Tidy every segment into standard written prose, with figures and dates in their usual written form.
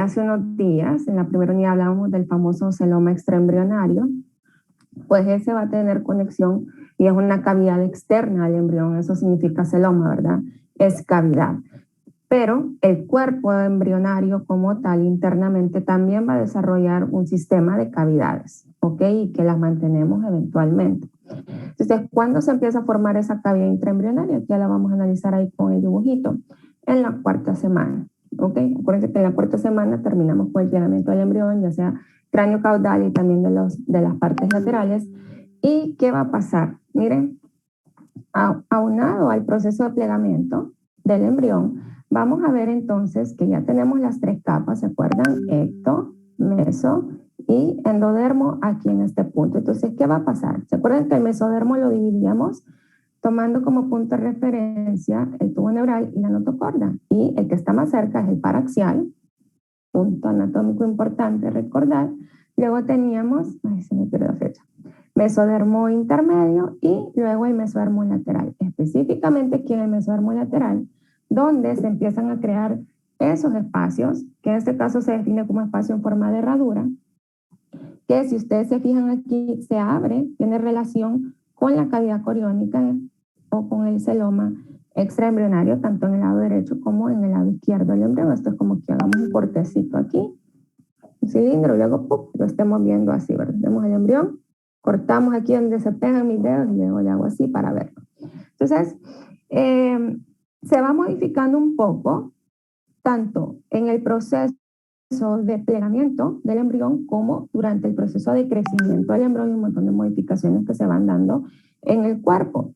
hace unos días, en la primera unidad hablábamos del famoso celoma extraembrionario, pues ese va a tener conexión y es una cavidad externa al embrión, eso significa celoma, ¿verdad? Es cavidad. Pero el cuerpo embrionario como tal internamente también va a desarrollar un sistema de cavidades, ¿ok? Y que las mantenemos eventualmente. Entonces, ¿cuándo se empieza a formar esa cavidad intraembrionaria? Ya la vamos a analizar ahí con el dibujito. En la cuarta semana, ¿ok? Acuérdense que en la cuarta semana terminamos con el llenamiento del embrión, ya sea cráneo caudal y también de las partes laterales. ¿Y qué va a pasar? Miren, aunado al proceso de plegamiento del embrión, vamos a ver entonces que ya tenemos las tres capas, ¿se acuerdan? Ecto, meso y endodermo aquí en este punto. Entonces, ¿qué va a pasar? ¿Se acuerdan que el mesodermo lo dividíamos tomando como punto de referencia el tubo neural y la notocorda? Y el que está más cerca es el paraxial, punto anatómico importante recordar. Luego teníamos, ay, se me pierde la fecha, mesodermo intermedio y luego el mesodermo lateral. Específicamente aquí en el mesodermo lateral, donde se empiezan a crear esos espacios, que en este caso se define como espacio en forma de herradura, que si ustedes se fijan aquí, se abre, tiene relación con la cavidad coriónica o con el celoma extraembrionario, tanto en el lado derecho como en el lado izquierdo del embrión. Esto es como que hagamos un cortecito aquí, un cilindro, y luego ¡pum!, lo estemos viendo así, ¿verdad? Vemos el embrión, cortamos aquí donde se pegan mis dedos y luego le hago así para verlo. Entonces, se va modificando un poco, tanto en el proceso de plegamiento del embrión como durante el proceso de crecimiento del embrión y un montón de modificaciones que se van dando en el cuerpo.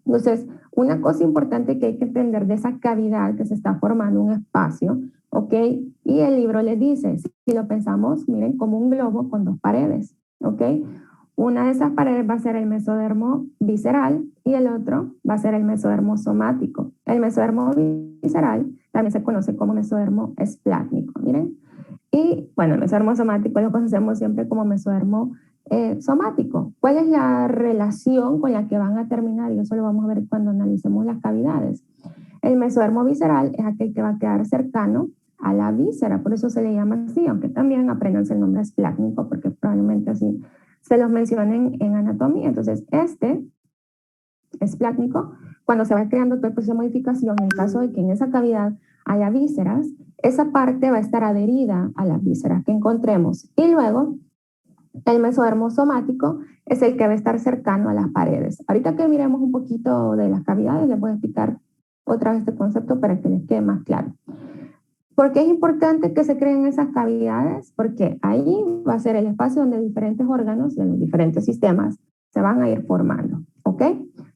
Entonces, una cosa importante que hay que entender de esa cavidad que se está formando, un espacio, ¿ok? Y el libro les dice, si lo pensamos, miren, como un globo con dos paredes, ¿ok? Una de esas paredes va a ser el mesodermo visceral y el otro va a ser el mesodermo somático. El mesodermo visceral también se conoce como mesodermo esplásmico, miren. Y bueno, el mesodermo somático lo conocemos siempre como mesodermo somático. ¿Cuál es la relación con la que van a terminar? Y eso lo vamos a ver cuando analicemos las cavidades. El mesodermo visceral es aquel que va a quedar cercano a la víscera, por eso se le llama así, aunque también apréndanse el nombre esplácnico, porque probablemente así se los mencionen en anatomía. Entonces, este esplácnico, cuando se va creando todo el proceso de modificación, en caso de que en esa cavidad haya vísceras, esa parte va a estar adherida a las vísceras que encontremos. Y luego, el mesodermo somático es el que va a estar cercano a las paredes. Ahorita que miremos un poquito de las cavidades, les voy a explicar otra vez este concepto para que les quede más claro. ¿Por qué es importante que se creen esas cavidades? Porque ahí va a ser el espacio donde diferentes órganos de los diferentes sistemas se van a ir formando, ¿ok?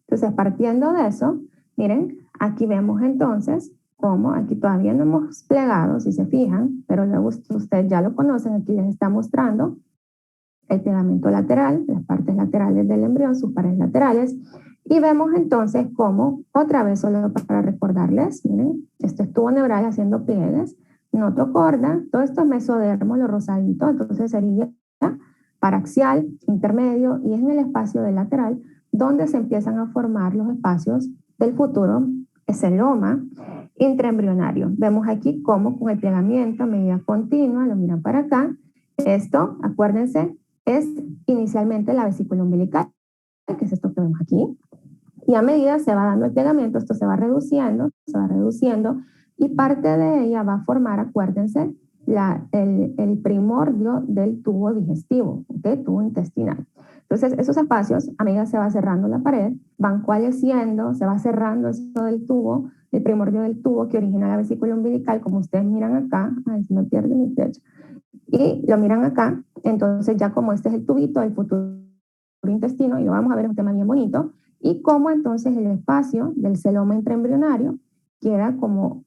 Entonces, partiendo de eso, miren, aquí vemos entonces cómo, aquí todavía no hemos plegado, si se fijan, pero luego ustedes ya lo conocen, aquí les está mostrando el pegamento lateral, las partes laterales del embrión, sus paredes laterales, y vemos entonces cómo, otra vez solo para recordarles, miren, esto es tubo neural haciendo pliegues, notocorda, todo esto es mesodermo, lo rosadito, entonces sería paraxial, intermedio, y es en el espacio del lateral donde se empiezan a formar los espacios del futuro celoma intraembrionario. Vemos aquí cómo con el plegamiento a medida continua, lo miran para acá, esto, acuérdense, es inicialmente la vesícula umbilical, que es esto que vemos aquí, y a medida se va dando el plegamiento, esto se va reduciendo, y parte de ella va a formar, acuérdense, el primordio del tubo digestivo, ¿okay? Tubo intestinal. Entonces, esos espacios, a medida se va cerrando la pared, van coalesciendo, se va cerrando eso del tubo, el primordio del tubo que origina la vesícula umbilical, como ustedes miran acá, ay, se me pierde mi flecha, y lo miran acá, entonces ya como este es el tubito del futuro intestino, y lo vamos a ver, es un tema bien bonito, y cómo entonces el espacio del celoma intraembrionario queda como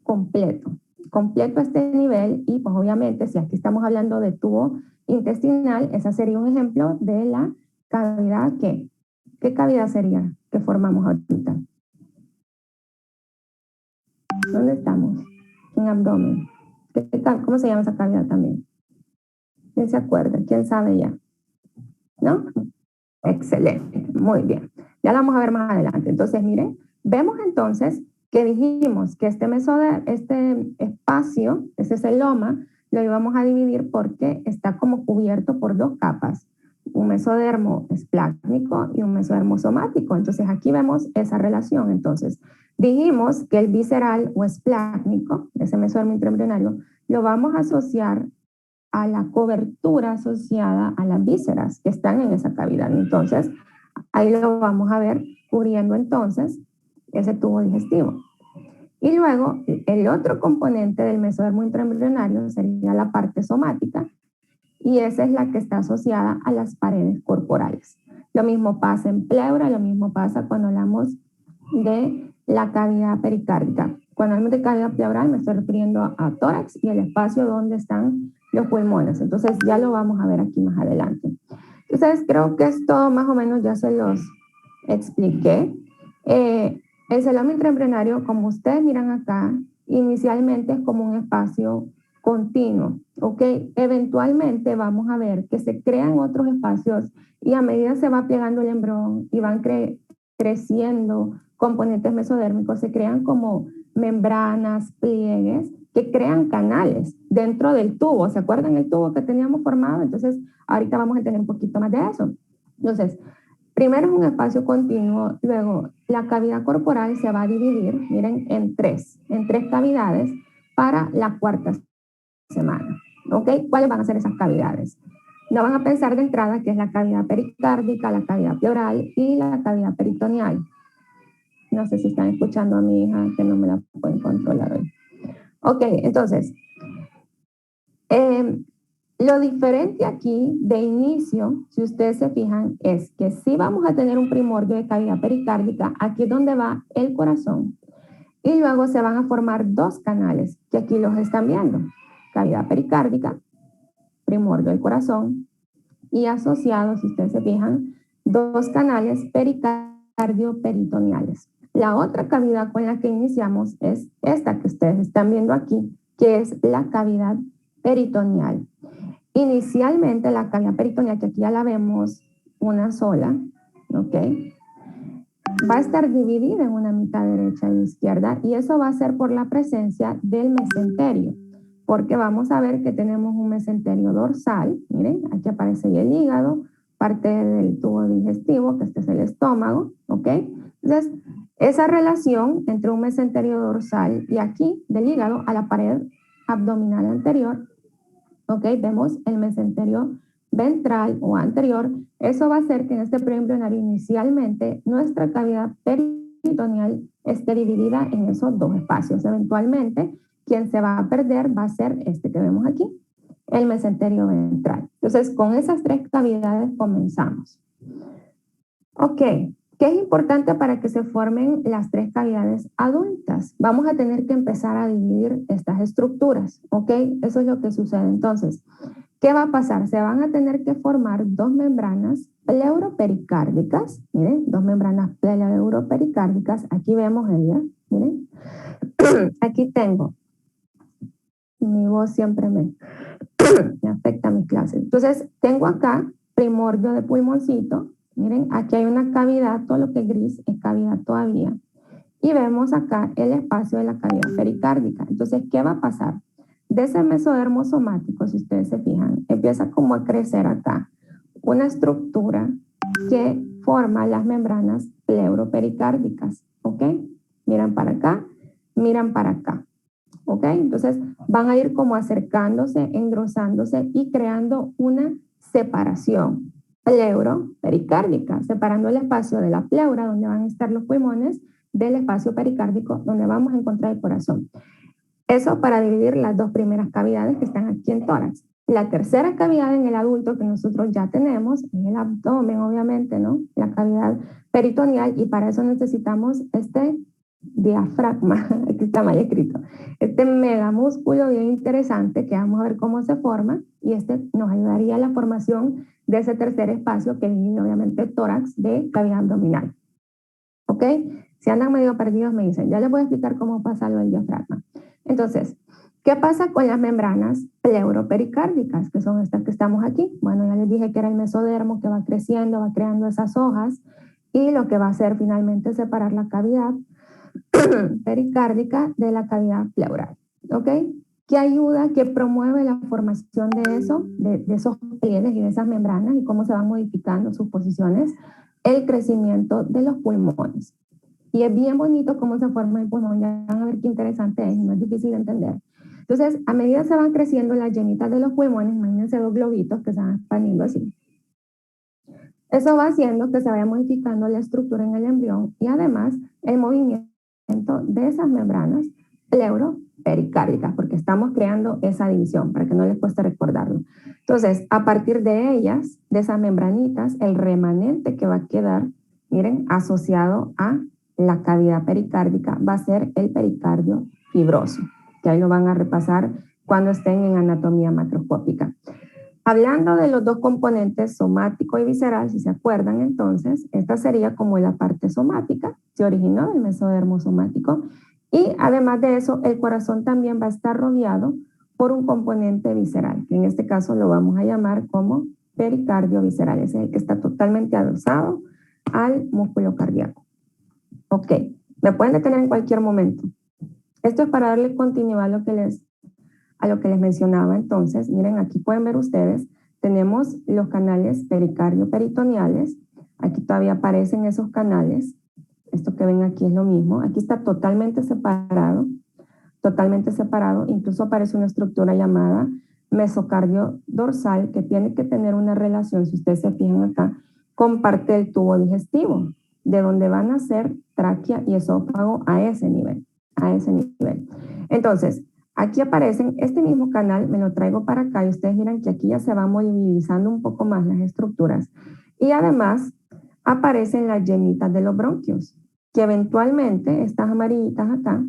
completo a este nivel, y pues obviamente si aquí estamos hablando de tubo intestinal, esa sería un ejemplo de la cavidad que, ¿qué cavidad sería que formamos ahorita? ¿Dónde estamos? En abdomen. ¿Cómo se llama esa cavidad también? ¿Quién se acuerda? ¿Quién sabe ya? ¿No? Excelente, muy bien. Ya la vamos a ver más adelante. Entonces, miren, vemos entonces que dijimos que este espacio, ese celoma, lo íbamos a dividir porque está como cubierto por dos capas, un mesodermo esplásmico y un mesodermo somático. Entonces aquí vemos esa relación. Entonces dijimos que el visceral o esplásmico, ese mesodermo intraembrionario, lo vamos a asociar a la cobertura asociada a las vísceras que están en esa cavidad. Entonces ahí lo vamos a ver cubriendo entonces ese tubo digestivo. Y luego, el otro componente del mesodermo intraembrionario sería la parte somática, y esa es la que está asociada a las paredes corporales. Lo mismo pasa en pleura, lo mismo pasa cuando hablamos de la cavidad pericárdica. Cuando hablamos de cavidad pleural me estoy refiriendo a tórax y el espacio donde están los pulmones. Entonces ya lo vamos a ver aquí más adelante. Entonces creo que esto más o menos ya se los expliqué. El celoma intraembrionario, como ustedes miran acá, inicialmente es como un espacio continuo, ¿ok? Eventualmente vamos a ver que se crean otros espacios y a medida se va plegando el embrión y van creciendo componentes mesodérmicos, se crean como membranas, pliegues, que crean canales dentro del tubo. ¿Se acuerdan el tubo que teníamos formado? Entonces, ahorita vamos a tener un poquito más de eso. Entonces, primero es un espacio continuo, luego la cavidad corporal se va a dividir, miren, en tres cavidades para la cuarta semana. ¿Ok? ¿Cuáles van a ser esas cavidades? No van a pensar de entrada que es la cavidad pericárdica, la cavidad pleural y la cavidad peritoneal. No sé si están escuchando a mi hija que no me la pueden controlar hoy. Ok, entonces, lo diferente aquí de inicio, si ustedes se fijan, es que si vamos a tener un primordio de cavidad pericárdica, aquí es donde va el corazón. Y luego se van a formar dos canales, que aquí los están viendo. Cavidad pericárdica, primordio del corazón, y asociados, si ustedes se fijan, dos canales pericardio-peritoneales. La otra cavidad con la que iniciamos es esta que ustedes están viendo aquí, que es la cavidad peritoneal. Inicialmente la cavidad peritoneal, que aquí ya la vemos una sola, ¿ok? Va a estar dividida en una mitad derecha y izquierda, y eso va a ser por la presencia del mesenterio, porque vamos a ver que tenemos un mesenterio dorsal, miren, aquí aparece el hígado, parte del tubo digestivo, que este es el estómago, ¿ok? Entonces, esa relación entre un mesenterio dorsal y aquí del hígado a la pared abdominal anterior, ¿ok? Vemos el mesenterio ventral o anterior. Eso va a hacer que en este preembrionario inicialmente nuestra cavidad peritoneal esté dividida en esos dos espacios. Eventualmente, quien se va a perder va a ser este que vemos aquí, el mesenterio ventral. Entonces, con esas tres cavidades comenzamos. Ok, ¿qué es importante para que se formen las tres cavidades adultas? Vamos a tener que empezar a dividir estas estructuras, ¿ok? Eso es lo que sucede. Entonces, ¿qué va a pasar? Se van a tener que formar dos membranas pleuropericárdicas, miren, dos membranas pleuropericárdicas. Aquí vemos ellas, miren. Aquí tengo, mi voz siempre me afecta a mis clases. Entonces, tengo acá primordio de pulmoncito. Miren, aquí hay una cavidad, todo lo que es gris es cavidad todavía. Y vemos acá el espacio de la cavidad pericárdica. Entonces, ¿qué va a pasar? De ese mesodermo somático, si ustedes se fijan, empieza como a crecer acá una estructura que forma las membranas pleuropericárdicas, ¿ok? Miran para acá, miran para acá, ¿ok? Entonces van a ir como acercándose, engrosándose y creando una separación pleuropericárdica, separando el espacio de la pleura, donde van a estar los pulmones, del espacio pericárdico, donde vamos a encontrar el corazón. Eso para dividir las dos primeras cavidades que están aquí en tórax. La tercera cavidad en el adulto que nosotros ya tenemos es el abdomen, obviamente, ¿no? La cavidad peritoneal, y para eso necesitamos este diafragma, aquí está mal escrito, este megamúsculo bien interesante que vamos a ver cómo se forma, y este nos ayudaría a la formación de ese tercer espacio que divide obviamente tórax de cavidad abdominal. ¿Ok? Si andan medio perdidos me dicen, ya les voy a explicar cómo pasa lo del diafragma. Entonces, ¿qué pasa con las membranas pleuropericárdicas, que son estas que estamos aquí? Bueno, ya les dije que era el mesodermo que va creciendo, va creando esas hojas, y lo que va a hacer finalmente es separar la cavidad pericárdica de la cavidad pleural, ¿ok? Que ayuda, que promueve la formación de eso, de esos pliegues y de esas membranas y cómo se van modificando sus posiciones, el crecimiento de los pulmones. Y es bien bonito cómo se forma el pulmón, ya van a ver qué interesante es, no es difícil de entender. Entonces, a medida que se van creciendo las llenitas de los pulmones, imagínense dos globitos que se van expandiendo así. Eso va haciendo que se vaya modificando la estructura en el embrión y además el movimiento de esas membranas pleuropericárdicas, porque estamos creando esa división, para que no les cueste recordarlo. Entonces, a partir de ellas, de esas membranitas, el remanente que va a quedar, miren, asociado a la cavidad pericárdica, va a ser el pericardio fibroso, que ahí lo van a repasar cuando estén en anatomía macroscópica. Hablando de los dos componentes somático y visceral, si se acuerdan entonces, esta sería como la parte somática, se originó del mesodermo somático, y además de eso, el corazón también va a estar rodeado por un componente visceral, que en este caso lo vamos a llamar como pericardio visceral, es el que está totalmente adosado al músculo cardíaco. Ok, me pueden detener en cualquier momento. Esto es para darle continuidad a lo que les mencionaba. Entonces, miren, aquí pueden ver ustedes, tenemos los canales pericardio-peritoneales, aquí todavía aparecen esos canales, esto que ven aquí es lo mismo, aquí está totalmente separado, incluso aparece una estructura llamada mesocardio dorsal que tiene que tener una relación, si ustedes se fijan acá, con parte del tubo digestivo, de donde van a ser tráquea y esófago a ese nivel, Entonces, aquí aparecen, este mismo canal me lo traigo para acá y ustedes miran que aquí ya se van movilizando un poco más las estructuras. Y además aparecen las yemitas de los bronquios, que eventualmente estas amarillitas acá,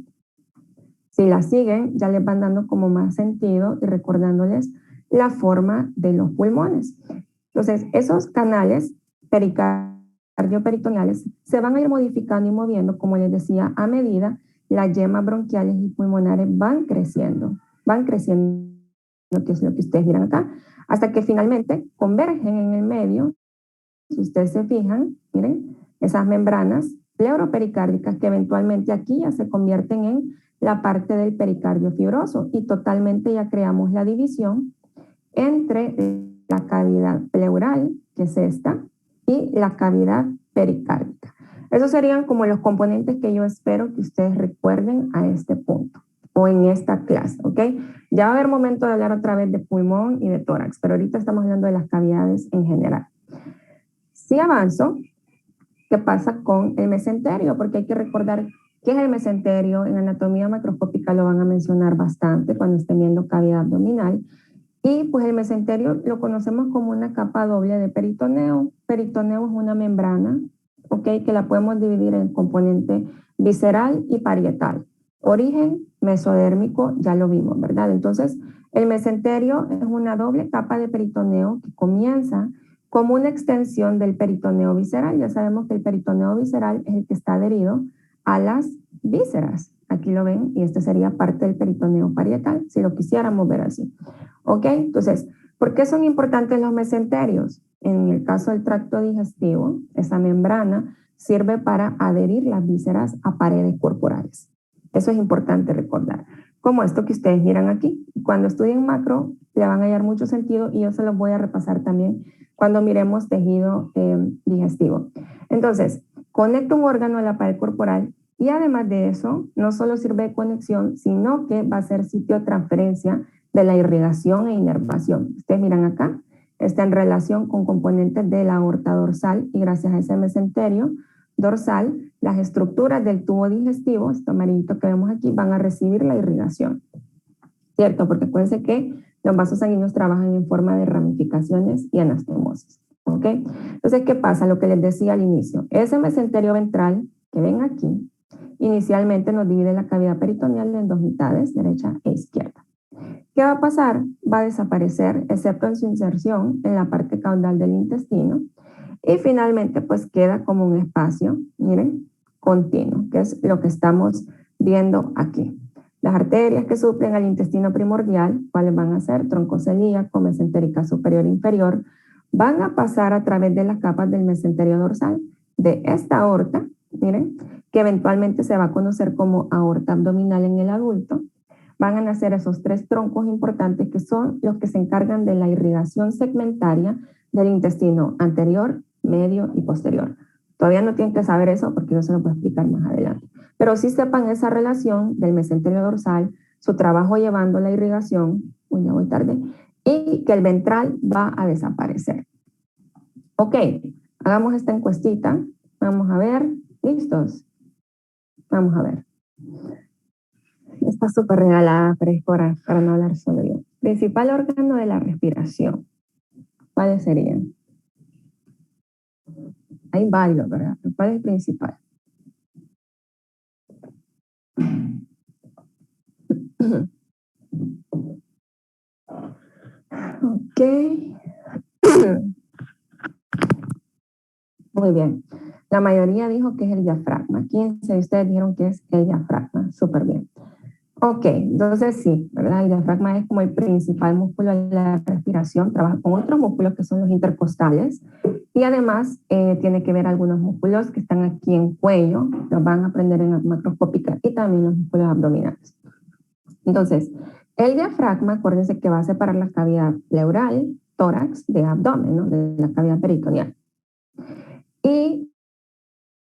si las siguen, ya les van dando como más sentido y recordándoles la forma de los pulmones. Entonces, esos canales pericardio-peritoneales se van a ir modificando y moviendo, como les decía, a medida las yemas bronquiales y pulmonares van creciendo, que es lo que ustedes miran acá, hasta que finalmente convergen en el medio. Si ustedes se fijan, miren, esas membranas pleuropericárdicas que eventualmente aquí ya se convierten en la parte del pericardio fibroso y totalmente ya creamos la división entre la cavidad pleural, que es esta, y la cavidad pericárdica. Esos serían como los componentes que yo espero que ustedes recuerden a este punto o en esta clase, ¿ok? Ya va a haber momento de hablar otra vez de pulmón y de tórax, pero ahorita estamos hablando de las cavidades en general. Si avanzo, ¿qué pasa con el mesenterio? Porque hay que recordar qué es el mesenterio. En anatomía macroscópica lo van a mencionar bastante cuando estén viendo cavidad abdominal. Y pues el mesenterio lo conocemos como una capa doble de peritoneo. Peritoneo es una membrana, ¿ok? Que la podemos dividir en componente visceral y parietal. Origen mesodérmico, ya lo vimos, ¿verdad? Entonces, el mesenterio es una doble capa de peritoneo que comienza como una extensión del peritoneo visceral. Ya sabemos que el peritoneo visceral es el que está adherido a las vísceras. Aquí lo ven y este sería parte del peritoneo parietal, si lo quisiéramos ver así. ¿Ok? Entonces, ¿por qué son importantes los mesenterios? En el caso del tracto digestivo, esa membrana sirve para adherir las vísceras a paredes corporales. Eso es importante recordar. Como esto que ustedes miran aquí. Cuando estudien macro, le van a hallar mucho sentido y yo se los voy a repasar también cuando miremos tejido digestivo. Entonces, conecta un órgano a la pared corporal y además de eso, no solo sirve de conexión, sino que va a ser sitio de transferencia de la irrigación e inervación. Ustedes miran acá, está en relación con componentes de la aorta dorsal y gracias a ese mesenterio dorsal, las estructuras del tubo digestivo, este amarillito que vemos aquí, van a recibir la irrigación. ¿Cierto? Porque acuérdense que los vasos sanguíneos trabajan en forma de ramificaciones y anastomosis. ¿Ok? Entonces, ¿qué pasa? Lo que les decía al inicio. Ese mesenterio ventral que ven aquí, inicialmente nos divide la cavidad peritoneal en dos mitades, derecha e izquierda. ¿Qué va a pasar? Va a desaparecer, excepto en su inserción en la parte caudal del intestino. Y finalmente, pues queda como un espacio, miren, continuo, que es lo que estamos viendo aquí. Las arterias que suplen al intestino primordial, ¿cuáles van a ser? Tronco celíaco, mesentérica superior e inferior, van a pasar a través de las capas del mesenterio dorsal, de esta aorta miren, que eventualmente se va a conocer como aorta abdominal en el adulto. Van a nacer esos 3 troncos importantes que son los que se encargan de la irrigación segmentaria del intestino anterior, medio y posterior. Todavía no tienen que saber eso porque yo se lo puedo explicar más adelante. Pero sí sepan esa relación del mesenterio dorsal, su trabajo llevando la irrigación, uy, ya voy tarde, y que el ventral va a desaparecer. Ok, hagamos esta encuestita. Vamos a ver, ¿listos? Vamos a ver. Está súper regalada, pero es para no hablar solo yo. Principal órgano de la respiración. ¿Cuáles serían? Hay varios, ¿verdad? ¿Cuál es el principal? Ok. Muy bien. La mayoría dijo que es el diafragma. 15 de ustedes dijeron que es el diafragma. Súper bien. Ok, entonces sí, ¿verdad? El diafragma es como el principal músculo de la respiración. Trabaja con otros músculos que son los intercostales. Y además tiene que ver algunos músculos que están aquí en cuello. Los van a aprender en macroscópica. Y también los músculos abdominales. Entonces, el diafragma, acuérdense que va a separar la cavidad pleural, tórax, de abdomen, ¿no? De la cavidad peritoneal. Y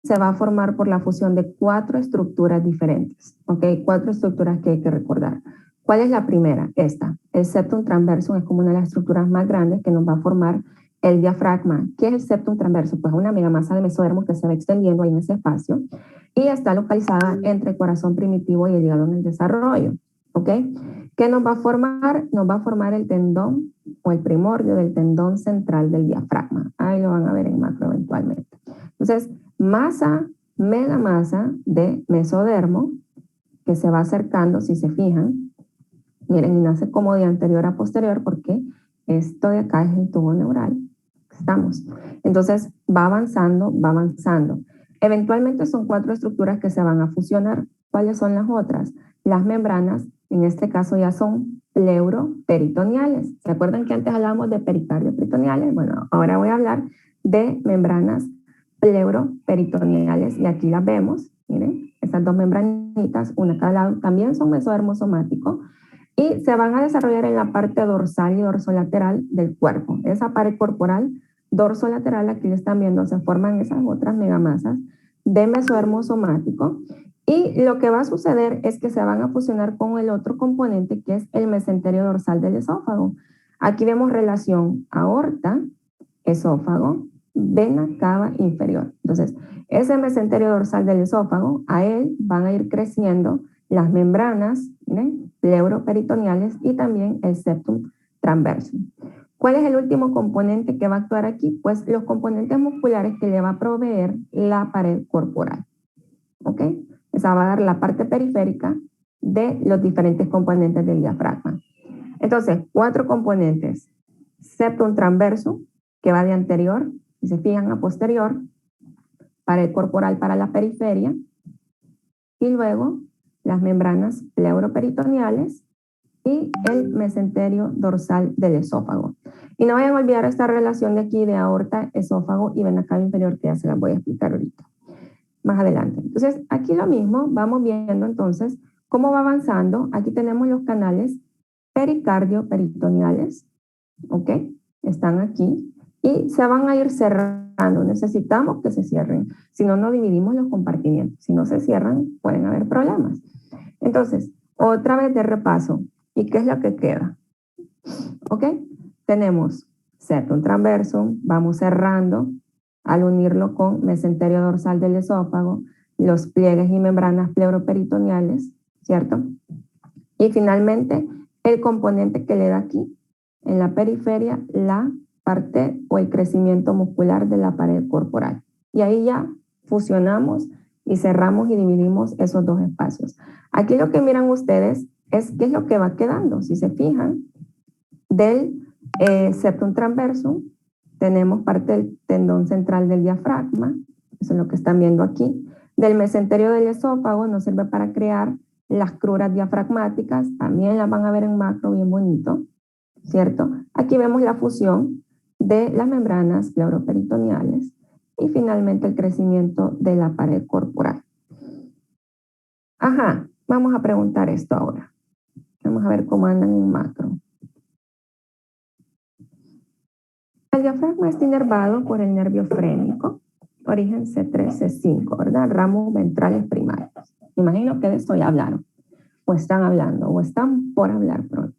se va a formar por la fusión de 4 estructuras diferentes, ¿ok? 4 estructuras que hay que recordar. ¿Cuál es la primera? Esta. El septum transversum es como una de las estructuras más grandes que nos va a formar el diafragma. ¿Qué es el septum transversum? Pues una megamasa de mesodermo que se va extendiendo ahí en ese espacio y está localizada entre el corazón primitivo y el hígado en el desarrollo, ¿ok? ¿Qué nos va a formar? Nos va a formar el tendón o el primordio del tendón central del diafragma. Ahí lo van a ver en macro eventualmente. Entonces, masa, megamasa de mesodermo que se va acercando, si se fijan. Miren, y nace como de anterior a posterior porque esto de acá es el tubo neural. Estamos. Entonces, va avanzando, va avanzando. Eventualmente son 4 estructuras que se van a fusionar. ¿Cuáles son las otras? Las membranas, en este caso ya son pleuroperitoneales. ¿Se acuerdan que antes hablábamos de pericardio peritoneales? Bueno, ahora voy a hablar de membranas pleuroperitoneales y aquí las vemos, miren, estas 2 membranitas, una a cada lado, también son mesodermo somático y se van a desarrollar en la parte dorsal y dorsolateral del cuerpo. Esa pared corporal dorsolateral, aquí le están viendo, se forman esas otras megamasas de mesodermo somático y lo que va a suceder es que se van a fusionar con el otro componente que es el mesenterio dorsal del esófago. Aquí vemos relación aorta, esófago, vena cava inferior. Entonces, ese mesenterio dorsal del esófago, a él van a ir creciendo las membranas, miren, pleuroperitoneales y también el septum transversum. ¿Cuál es el último componente que va a actuar aquí? Pues los componentes musculares que le va a proveer la pared corporal. ¿Ok? Esa va a dar la parte periférica de los diferentes componentes del diafragma. Entonces, 4 componentes. Septum transversum, que va de anterior, si se fijan, a posterior, pared corporal para la periferia, y luego las membranas pleuroperitoneales y el mesenterio dorsal del esófago. Y no vayan a olvidar esta relación de aquí de aorta, esófago y vena cava inferior, que ya se las voy a explicar ahorita, más adelante. Entonces, aquí lo mismo, vamos viendo entonces cómo va avanzando. Aquí tenemos los canales pericardio peritoneales, ¿ok? Están aquí y se van a ir cerrando. Necesitamos que se cierren, si no, no dividimos los compartimientos. Si no se cierran, pueden haber problemas. Entonces, otra vez de repaso. ¿Y qué es lo que queda? ¿Ok? Tenemos septum transversum, vamos cerrando al unirlo con mesenterio dorsal del esófago, los pliegues y membranas pleuroperitoneales, ¿cierto? Y finalmente, el componente que le da aquí, en la periferia, la parte o el crecimiento muscular de la pared corporal. Y ahí ya fusionamos y cerramos y dividimos esos 2 espacios. Aquí lo que miran ustedes es qué es lo que va quedando. Si se fijan, del septum transversum tenemos parte del tendón central del diafragma, eso es lo que están viendo aquí. Del mesenterio del esófago nos sirve para crear las cruras diafragmáticas, también las van a ver en macro bien bonito, ¿cierto? Aquí vemos la fusión de las membranas pleuroperitoneales y finalmente el crecimiento de la pared corporal. Ajá, vamos a preguntar esto ahora. Vamos a ver cómo andan en macro. El diafragma está inervado por el nervio frénico, origen C3, C5, ¿verdad? Ramos ventrales primarios. Imagino que de esto ya hablaron, o están hablando, o están por hablar pronto.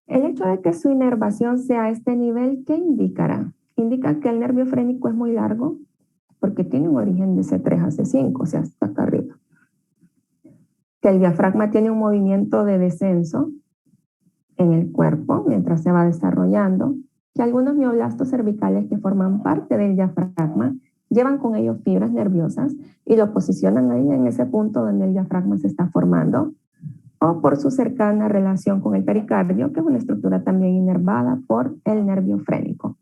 El hecho de que su inervación sea a este nivel, ¿qué indicará? Indica que el nervio frénico es muy largo, porque tiene un origen de C3 a C5, o sea, hasta acá arriba. Que el diafragma tiene un movimiento de descenso en el cuerpo mientras se va desarrollando, que algunos mioblastos cervicales que forman parte del diafragma llevan con ellos fibras nerviosas y lo posicionan ahí en ese punto donde el diafragma se está formando, o por su cercana relación con el pericardio, que es una estructura también inervada por el nervio frénico.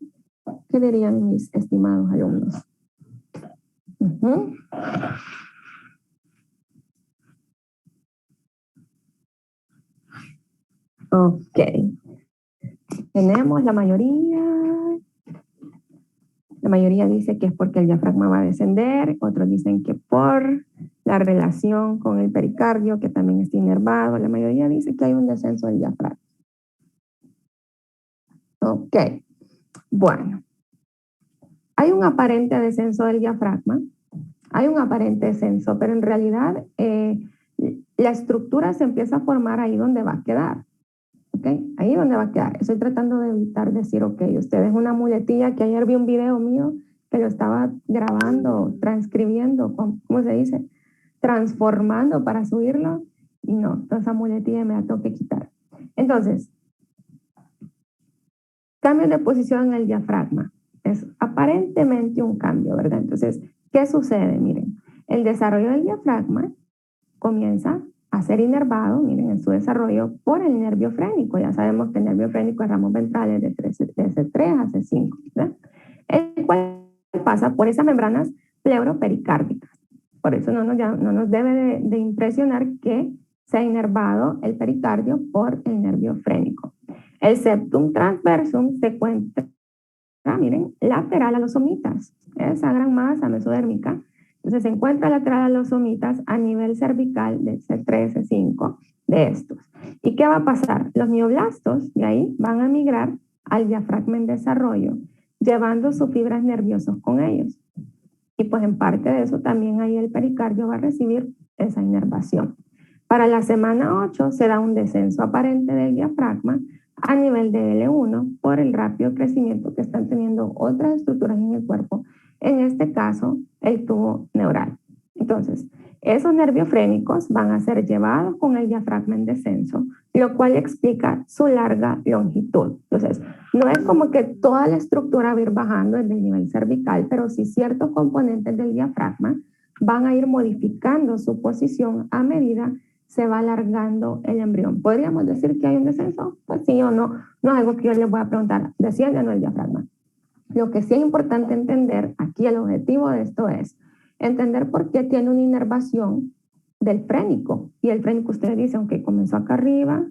¿Qué dirían mis estimados alumnos? Ok. Tenemos la mayoría dice que es porque el diafragma va a descender, otros dicen que por la relación con el pericardio, que también está inervado, la mayoría dice que hay un descenso del diafragma. Ok, bueno. Hay un aparente descenso del diafragma, hay un aparente descenso, pero en realidad la estructura se empieza a formar ahí donde va a quedar. ¿Ok? Ahí donde va a quedar. Estoy tratando de evitar decir, ok, ustedes una muletilla que ayer vi un video mío que lo estaba grabando, transcribiendo, ¿cómo se dice? Transformando para subirlo. Y no, toda esa muletilla me la tengo que quitar. Entonces, cambio de posición en el diafragma. Es aparentemente un cambio, ¿verdad? Entonces, ¿qué sucede? Miren, el desarrollo del diafragma comienza a ser inervado, miren, en su desarrollo por el nervio frénico. Ya sabemos que el nervio frénico es ramos ventrales de C3 a C5, ¿verdad? El cual pasa por esas membranas pleuropericárdicas. Por eso no nos debe de impresionar que se ha inervado el pericardio por el nervio frénico. El septum transversum se encuentra, miren, lateral a los somitas, esa gran masa mesodérmica. Entonces se encuentra lateral a los somitas a nivel cervical de C3, C5 de estos. ¿Y qué va a pasar? Los mioblastos de ahí van a migrar al diafragma en desarrollo, llevando sus fibras nerviosas con ellos. Y pues en parte de eso también ahí el pericardio va a recibir esa inervación. Para la semana 8 se da un descenso aparente del diafragma a nivel de L1 por el rápido crecimiento que están teniendo otras estructuras en el cuerpo, en este caso el tubo neural. Entonces, esos nervios frénicos van a ser llevados con el diafragma en descenso, lo cual explica su larga longitud. Entonces, no es como que toda la estructura va a ir bajando desde el nivel cervical, pero sí ciertos componentes del diafragma van a ir modificando su posición a medida se va alargando el embrión. ¿Podríamos decir que hay un descenso? Pues sí o no. No es algo que yo les voy a preguntar. ¿Desciende o no el diafragma? Lo que sí es importante entender, aquí el objetivo de esto es entender por qué tiene una inervación del frénico. Y el frénico, ustedes dicen, aunque comenzó acá arriba,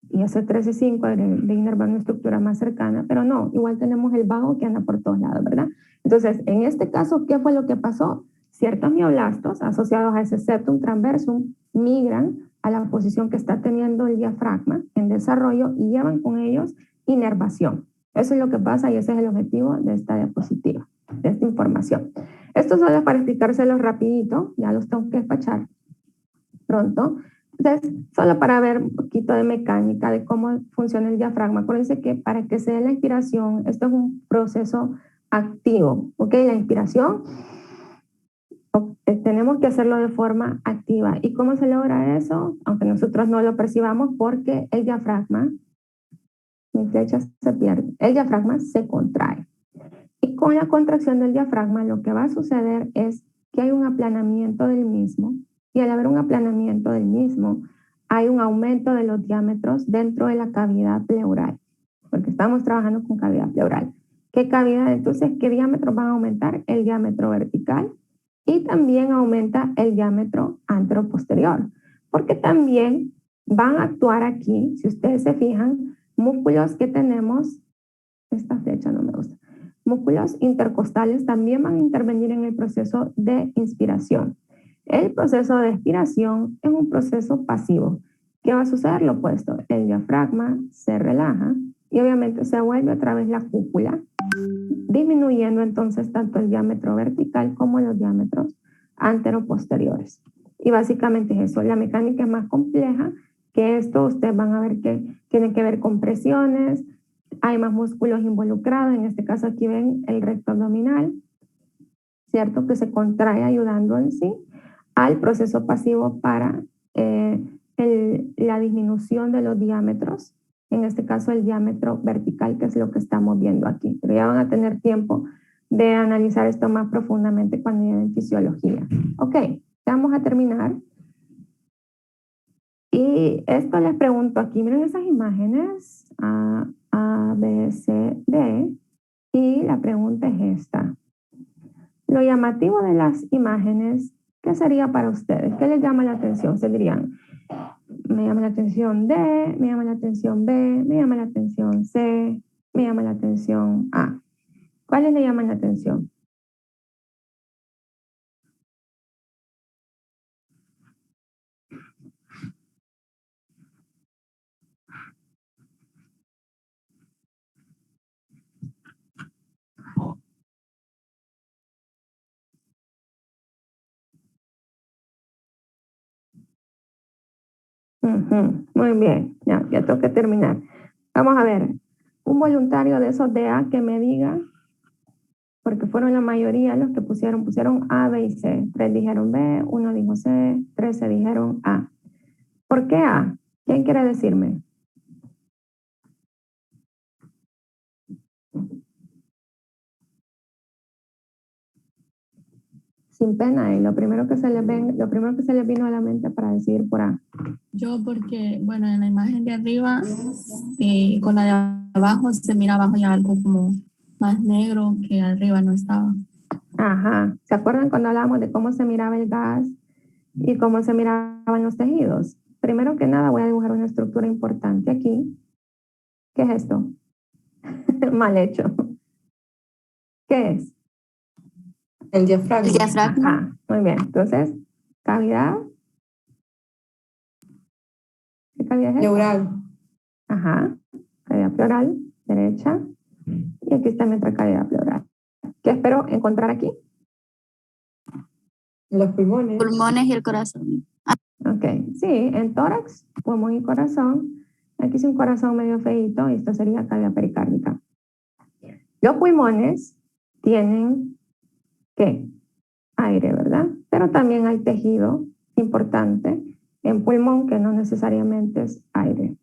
y ese 13.5 de inervar una estructura más cercana, pero no, igual tenemos el vago que anda por todos lados, ¿verdad? Entonces, en este caso, ¿qué fue lo que pasó? Ciertos mioblastos asociados a ese septum transversum migran a la posición que está teniendo el diafragma en desarrollo y llevan con ellos inervación. Eso es lo que pasa y ese es el objetivo de esta diapositiva, de esta información. Esto solo es para explicárselos rapidito, ya los tengo que despachar pronto. Entonces, solo para ver un poquito de mecánica de cómo funciona el diafragma. Acuérdense que para que se dé la inspiración, esto es un proceso activo, ¿ok? La inspiración tenemos que hacerlo de forma activa. ¿Y cómo se logra eso? Aunque nosotros no lo percibamos, porque el diafragma, mi flecha se pierde, el diafragma se contrae. Y con la contracción del diafragma lo que va a suceder es que hay un aplanamiento del mismo, y al haber un aplanamiento del mismo, hay un aumento de los diámetros dentro de la cavidad pleural, porque estamos trabajando con cavidad pleural. ¿Qué cavidad? Entonces, ¿qué diámetros van a aumentar? El diámetro vertical y también aumenta el diámetro anteroposterior, porque también van a actuar aquí, si ustedes se fijan, músculos que tenemos, esta flecha no me gusta, músculos intercostales también van a intervenir en el proceso de inspiración. El proceso de expiración es un proceso pasivo. ¿Qué va a suceder? Lo opuesto. El diafragma se relaja y obviamente se vuelve otra vez la cúpula, disminuyendo entonces tanto el diámetro vertical como los diámetros anteroposteriores. Y básicamente es eso. La mecánica es más compleja que esto. Ustedes van a ver que tiene que ver con presiones, hay más músculos involucrados. En este caso aquí ven el recto abdominal, ¿cierto? Que se contrae ayudando en sí al proceso pasivo para la disminución de los diámetros, en este caso el diámetro vertical, que es lo que estamos viendo aquí. Pero ya van a tener tiempo de analizar esto más profundamente cuando lleven fisiología. Ok, vamos a terminar. Y esto les pregunto aquí, miren esas imágenes, A, B, C, D, y la pregunta es esta. Lo llamativo de las imágenes, ¿qué sería para ustedes? ¿Qué les llama la atención? Se dirían, me llama la atención D, me llama la atención B, me llama la atención C, me llama la atención A. ¿Cuáles le llaman la atención? Muy bien, ya tengo que terminar. Vamos a ver, un voluntario de esos de A que me diga, porque fueron la mayoría los que pusieron A, B y C. 3 dijeron B, 1 dijo C, 13 dijeron A. ¿Por qué A? ¿Quién quiere decirme? Sin pena, y lo primero que se les vino a la mente para decidir por A. Yo porque, bueno, en la imagen de arriba con la de abajo se mira abajo ya algo como más negro que arriba no estaba. Ajá. ¿Se acuerdan cuando hablábamos de cómo se miraba el gas y cómo se miraban los tejidos? Primero que nada voy a dibujar una estructura importante aquí. ¿Qué es esto? Mal hecho. ¿Qué es? El diafragma. El diafragma. Ajá. Muy bien. Entonces, cavidad. ¿Qué cavidad es esta? Pleural. Ajá. Cavidad pleural, derecha. Y aquí está nuestra cavidad pleural. ¿Qué espero encontrar aquí? Los pulmones. Pulmones y el corazón. Ok, sí, en tórax, pulmón y corazón. Aquí es un corazón medio feíto y esto sería cavidad pericárdica. Los pulmones tienen, ¿qué? Aire, ¿verdad? Pero también hay tejido importante en pulmón que no necesariamente es aire.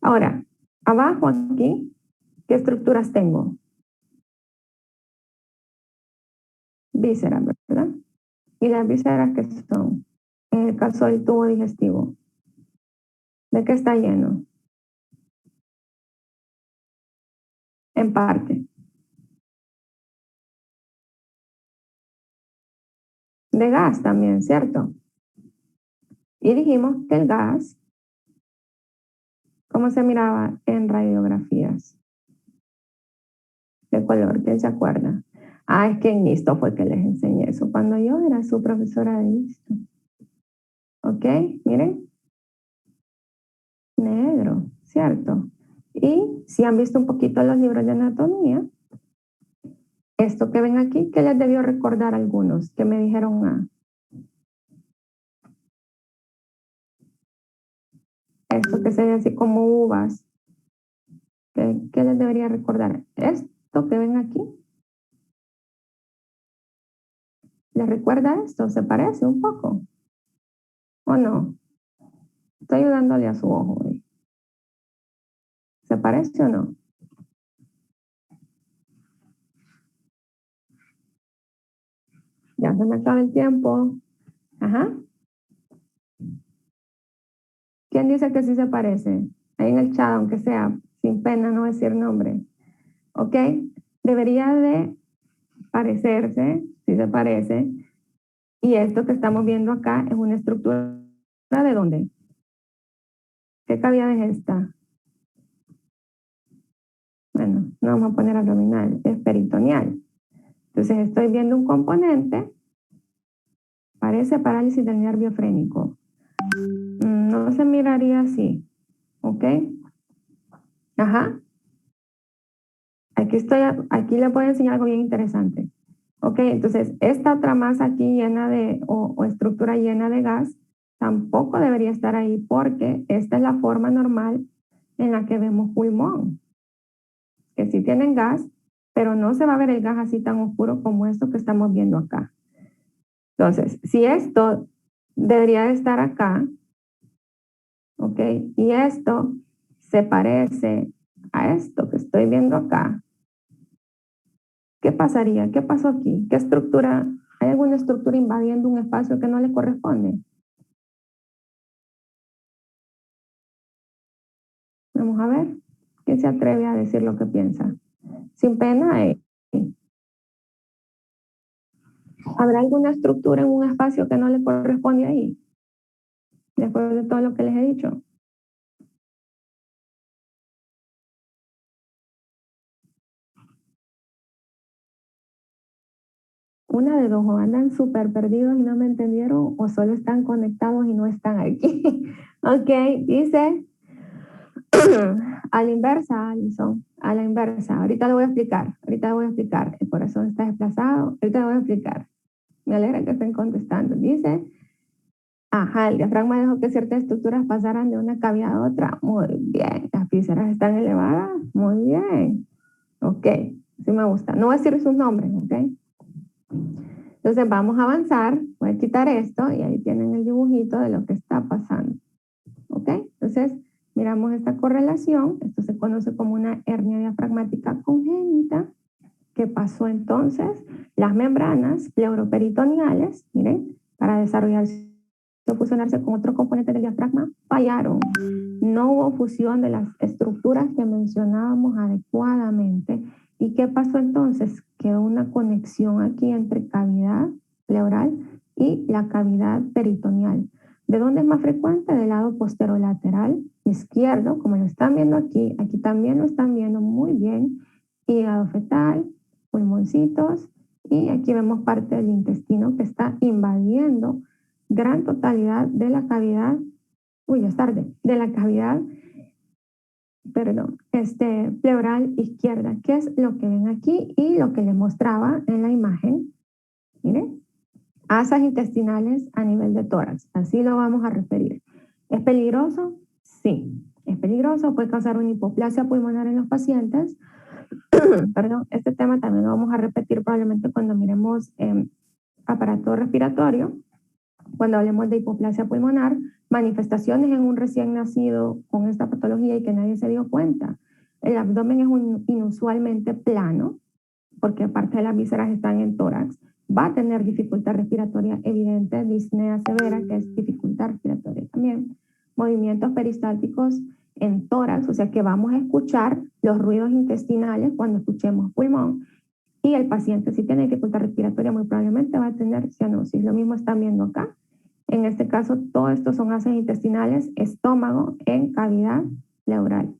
Ahora, abajo aquí, ¿qué estructuras tengo? Vísceras, ¿verdad? ¿Y las vísceras qué son? En el caso del tubo digestivo, ¿de qué está lleno? En parte. De gas también, ¿cierto? Y dijimos que el gas, ¿cómo se miraba en radiografías? ¿De color? ¿Quién se acuerda? Ah, es que en ISTO fue que les enseñé eso, cuando yo era su profesora de ISTO. ¿Ok? Miren. Negro, ¿cierto? Y si han visto un poquito los libros de anatomía, esto que ven aquí, ¿qué les debió recordar a algunos que me dijeron A? Esto que se ve así como uvas, ¿qué les debería recordar? Esto que ven aquí, ¿les recuerda esto? ¿Se parece un poco? ¿O no? Estoy ayudándole a su ojo hoy. ¿Se parece o no? Ya se me acaba el tiempo. Ajá. ¿Quién dice que sí se parece? Ahí en el chat, aunque sea, sin pena no decir nombre. ¿Ok? Debería de parecerse, si se parece. Y esto que estamos viendo acá es una estructura ¿de dónde? ¿Qué cavidad es esta? Bueno, no vamos a poner abdominal, es peritoneal. Entonces estoy viendo un componente, parece parálisis del nervio frénico. No se miraría así, ¿ok? Ajá. Aquí le voy a enseñar algo bien interesante. Ok, entonces esta otra masa aquí llena de, o estructura llena de gas, tampoco debería estar ahí porque esta es la forma normal en la que vemos pulmón. Que sí tienen gas, pero no se va a ver el gas así tan oscuro como esto que estamos viendo acá. Entonces, si esto debería de estar acá, ok, y esto se parece a esto que estoy viendo acá, ¿qué pasaría? ¿Qué pasó aquí? ¿Qué estructura? ¿Hay alguna estructura invadiendo un espacio que no le corresponde? Vamos a ver. ¿Quién se atreve a decir lo que piensa? Sin pena. ¿Habrá alguna estructura en un espacio que no le corresponde ahí? Después de todo lo que les he dicho. Una de dos, o andan súper perdidos y no me entendieron, o solo están conectados y no están aquí. Ok, dice a la inversa, Alison, a la inversa. Ahorita lo voy a explicar, El corazón está desplazado, ahorita lo voy a explicar. Me alegra que estén contestando. Dice, ajá, el diafragma dejó que ciertas estructuras pasaran de una cavidad a otra. Muy bien, las vísceras están elevadas. Muy bien. Ok, sí me gusta. No voy a decir sus nombres, ok. Entonces vamos a avanzar, voy a quitar esto y ahí tienen el dibujito de lo que está pasando. ¿Ok? Entonces miramos esta correlación, esto se conoce como una hernia diafragmática congénita. ¿Qué pasó entonces? Las membranas pleuroperitoneales, miren, para desarrollarse o fusionarse con otro componente del diafragma, fallaron. No hubo fusión de las estructuras que mencionábamos adecuadamente. ¿Y qué pasó entonces? Quedó una conexión aquí entre cavidad pleural y la cavidad peritoneal. ¿De dónde es más frecuente? Del lado posterolateral izquierdo, como lo están viendo aquí. Aquí también lo están viendo muy bien. Hígado fetal, pulmoncitos, y aquí vemos parte del intestino que está invadiendo gran totalidad de la cavidad, ya es tarde, de la cavidad, pleural izquierda, que es lo que ven aquí y lo que les mostraba en la imagen. Miren, asas intestinales a nivel de tórax, así lo vamos a referir. ¿Es peligroso? Sí, es peligroso, puede causar una hipoplasia pulmonar en los pacientes. Perdón, este tema también lo vamos a repetir probablemente cuando miremos aparato respiratorio. Cuando hablemos de hipoplasia pulmonar, manifestaciones en un recién nacido con esta patología y que nadie se dio cuenta. El abdomen es inusualmente plano, porque parte de las vísceras están en tórax. Va a tener dificultad respiratoria evidente, disnea severa, que es dificultad respiratoria también. Movimientos peristálticos en tórax, o sea que vamos a escuchar los ruidos intestinales cuando escuchemos pulmón. Y el paciente, si tiene dificultad respiratoria, muy probablemente va a tener cianosis. Lo mismo están viendo acá. En este caso, todo esto son asas intestinales, estómago en cavidad pleural.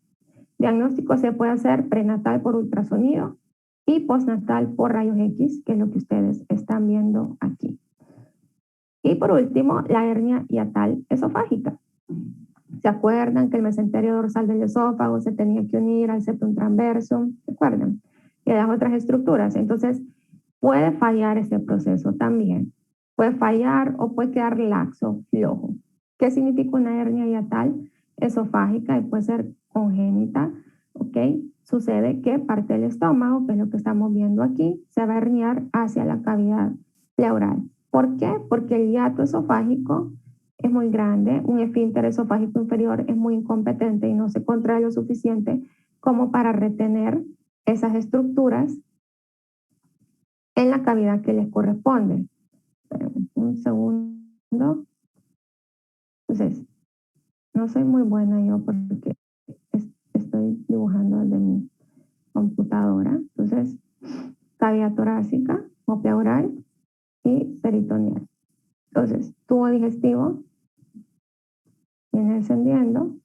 Diagnóstico se puede hacer prenatal por ultrasonido y postnatal por rayos X, que es lo que ustedes están viendo aquí. Y por último, la hernia hiatal esofágica. ¿Se acuerdan que el mesenterio dorsal del esófago se tenía que unir al septum transverso? ¿Se acuerdan? Y las otras estructuras. Entonces, puede fallar ese proceso también. Puede fallar o puede quedar laxo, flojo. ¿Qué significa una hernia hiatal esofágica? Y puede ser congénita, ¿ok? Sucede que parte del estómago, que es lo que estamos viendo aquí, se va a herniar hacia la cavidad pleural. ¿Por qué? Porque el hiato esofágico es muy grande, un esfínter esofágico inferior es muy incompetente y no se contrae lo suficiente como para retener esas estructuras en la cavidad que les corresponde. Un segundo. Entonces, no soy muy buena yo porque estoy dibujando desde mi computadora. Entonces, cavidad torácica o pleural y peritoneal. Entonces, tubo digestivo viene descendiendo,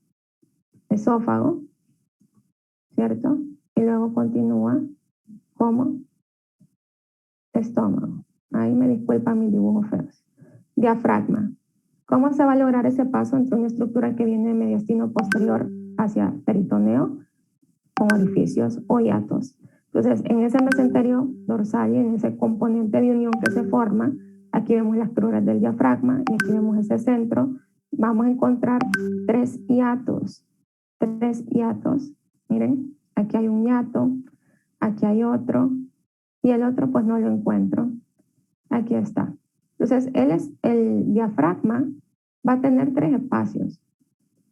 esófago, ¿cierto? y luego continúa como estómago. Ahí me disculpan mis dibujos feos. Diafragma. ¿Cómo se va a lograr ese paso entre una estructura que viene de mediastino posterior hacia peritoneo con orificios o hiatos? Entonces, en ese mesenterio dorsal y en ese componente de unión que se forma, aquí vemos las cruras del diafragma y aquí vemos ese centro, vamos a encontrar tres hiatos. Miren, aquí hay un hiato, aquí hay otro, y el otro pues no lo encuentro. Aquí está. Entonces, el diafragma va a tener tres espacios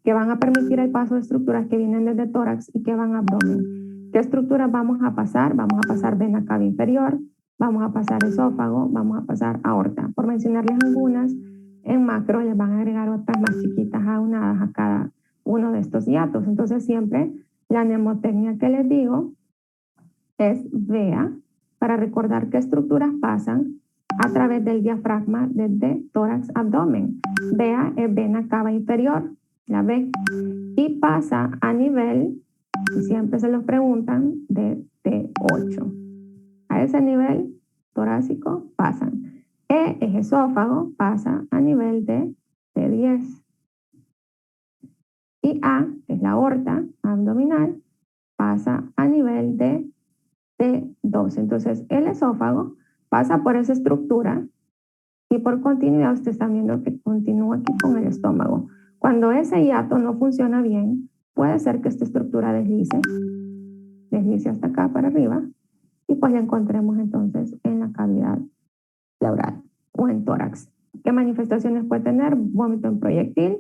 que van a permitir el paso de estructuras que vienen desde tórax y que van a abdomen. ¿Qué estructuras vamos a pasar? Vamos a pasar vena cava inferior, vamos a pasar esófago, vamos a pasar aorta. Por mencionarles algunas, en macro les van a agregar otras más chiquitas aunadas a cada uno de estos hiatos. Entonces, siempre la mnemotecnia que les digo es VEA, para recordar qué estructuras pasan a través del diafragma desde tórax abdomen. VEA es vena cava inferior, la B, y pasa a nivel, y siempre se lo preguntan, de T8. A ese nivel torácico pasan. E es esófago, pasa a nivel de T10. Y A, que es la aorta abdominal, pasa a nivel de T12. Entonces, el esófago pasa por esa estructura y por continuidad ustedes están viendo que continúa aquí con el estómago. Cuando ese hiato no funciona bien, puede ser que esta estructura deslice hasta acá para arriba y pues la encontremos entonces en la cavidad pleural o en tórax. ¿Qué manifestaciones puede tener? Vómito en proyectil.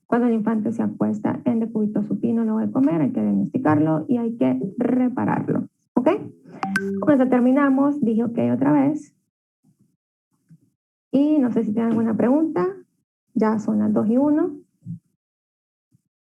Cuando el infante se acuesta en decúbito supino luego de comer, hay que diagnosticarlo y hay que repararlo. ¿Ok? Con eso terminamos. Dije ok otra vez. Y no sé si tienen alguna pregunta. Ya son las 2:01.